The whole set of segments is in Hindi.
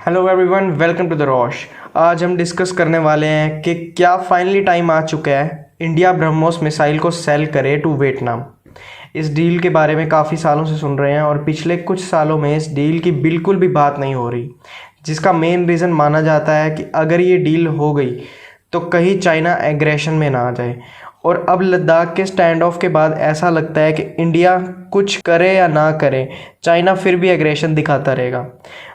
Hello everyone, welcome to the Rosh. आज हम डिस्कस करने वाले हैं कि क्या फाइनली टाइम आ चुका है इंडिया ब्रह्मोस मिसाइल को सेल करे टू वियतनाम। इस डील के बारे में काफ़ी सालों से सुन रहे हैं और पिछले कुछ सालों में इस डील की बिल्कुल भी बात नहीं हो रही, जिसका मेन रीज़न माना जाता है कि अगर ये डील हो गई तो कहीं चाइना एग्रेशन में ना आ जाए। और अब लद्दाख के स्टैंड ऑफ के बाद ऐसा लगता है कि इंडिया कुछ करे या ना करे, चाइना फिर भी एग्रेशन दिखाता रहेगा।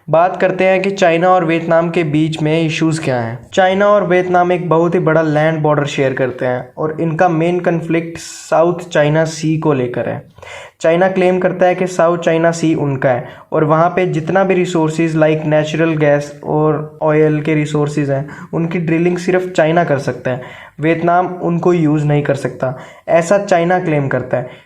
बात करते हैं कि चाइना और वियतनाम के बीच में इश्यूज़ क्या हैं। चाइना और वियतनाम एक बहुत ही बड़ा लैंड बॉर्डर शेयर करते हैं और इनका मेन कन्फ्लिक्ट साउथ चाइना सी को लेकर है। चाइना क्लेम करता है कि साउथ चाइना सी उनका है और वहाँ पे जितना भी रिसोर्सेज लाइक नेचुरल गैस और ऑयल के रिसोर्सेज हैं, उनकी ड्रिलिंग सिर्फ चाइना कर सकता है, वियतनाम उनको यूज़ नहीं कर सकता, ऐसा चाइना क्लेम करता है।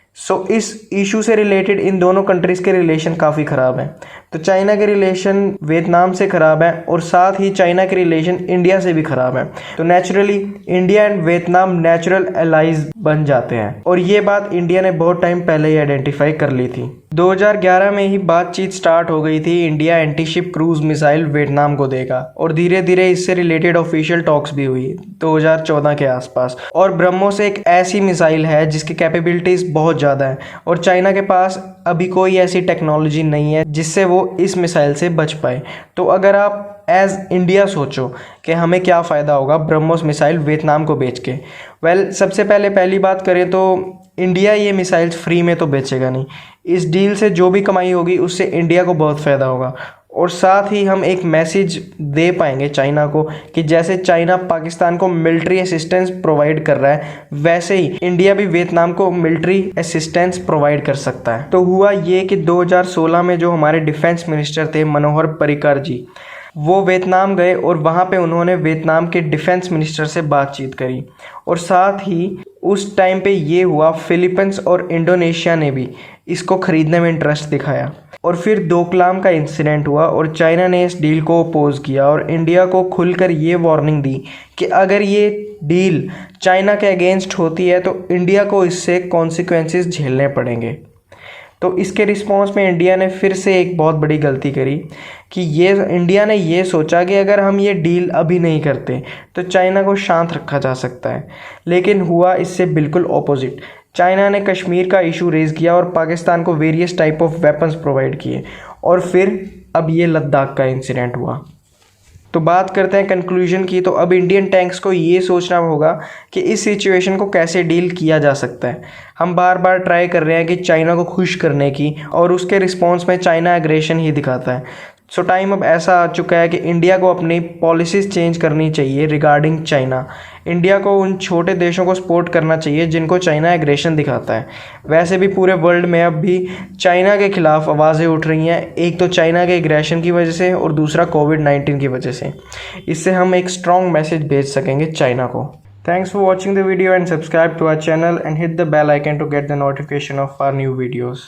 इस इशू से रिलेटेड इन दोनों कंट्रीज़ के रिलेशन काफ़ी ख़राब हैं। तो चाइना के रिलेशन वियतनाम से ख़राब है और साथ ही चाइना के रिलेशन इंडिया से भी ख़राब है। तो naturally India and Vietnam natural allies बन जाते हैं और ये बात इंडिया ने बहुत टाइम पहले ही आइडेंटिफाई कर ली थी। 2011 में ही बातचीत स्टार्ट हो गई थी, India antiship cruise missile Vietnam को देगा और धीरे धीरे इससे रिलेटेड ऑफिशियल टॉक्स भी हुई 2014 के आसपास। और ब्रह्मोस एक ऐसी मिसाइल है जिसकी कैपेबिलिटीज़ बहुत ज़्यादा है और चाइना के पास अभी कोई ऐसी टेक्नोलॉजी नहीं है जिससे वो इस मिसाइल से बच पाए। तो अगर आप एज इंडिया सोचो कि हमें क्या फ़ायदा होगा ब्रह्मोस मिसाइल वियतनाम को बेच के, सबसे पहली बात करें तो इंडिया ये मिसाइल्स फ्री में तो बेचेगा नहीं। इस डील से जो भी कमाई होगी उससे इंडिया को बहुत फ़ायदा होगा और साथ ही हम एक मैसेज दे पाएंगे चाइना को कि जैसे चाइना पाकिस्तान को मिलिट्री असिस्टेंस प्रोवाइड कर रहा है, वैसे ही इंडिया भी वियतनाम को मिलिट्री असिस्टेंस प्रोवाइड कर सकता है। तो हुआ ये कि 2016 में जो हमारे डिफेंस मिनिस्टर थे मनोहर पर्रिकर जी, वो वियतनाम गए और वहाँ पे उन्होंने वियतनाम के डिफेंस मिनिस्टर से बातचीत करी और साथ ही उस टाइम पे ये हुआ फिलीपींस और इंडोनेशिया ने भी इसको ख़रीदने में इंटरेस्ट दिखाया और फिर डोकलाम का इंसिडेंट हुआ और चाइना ने इस डील को अपोज किया और इंडिया को खुलकर ये वार्निंग दी कि अगर ये डील चाइना के अगेंस्ट होती है तो इंडिया को इससे कॉन्सिक्वेंसेस झेलने पड़ेंगे। तो इसके रिस्पॉन्स में इंडिया ने फिर से एक बहुत बड़ी गलती करी कि इंडिया ने ये सोचा कि अगर हम ये डील अभी नहीं करते तो चाइना को शांत रखा जा सकता है, लेकिन हुआ इससे बिल्कुल ऑपोजिट। चाइना ने कश्मीर का इशू रेज़ किया और पाकिस्तान को various type of weapons provide किए और फिर अब ये लद्दाख का इंसिडेंट हुआ। तो बात करते हैं कंक्लूजन की। तो अब इंडियन टैंक्स को ये सोचना होगा कि इस सिचुएशन को कैसे डील किया जा सकता है। हम बार बार ट्राई कर रहे हैं कि चाइना को खुश करने की और उसके रिस्पॉन्स में चाइना एग्रेशन ही दिखाता है। टाइम अब ऐसा आ चुका है कि इंडिया को अपनी पॉलिसीज़ चेंज करनी चाहिए रिगार्डिंग चाइना। इंडिया को उन छोटे देशों को सपोर्ट करना चाहिए जिनको चाइना एग्रेशन दिखाता है। वैसे भी पूरे वर्ल्ड में अब भी चाइना के खिलाफ आवाज़ें उठ रही हैं, एक तो चाइना के एग्रेशन की वजह से और दूसरा कोविड-19 की वजह से। इससे हम एक स्ट्रॉन्ग मैसेज भेज सकेंगे चाइना को। Thanks for watching the video and subscribe to our channel and hit the bell icon to get the notification of our new videos.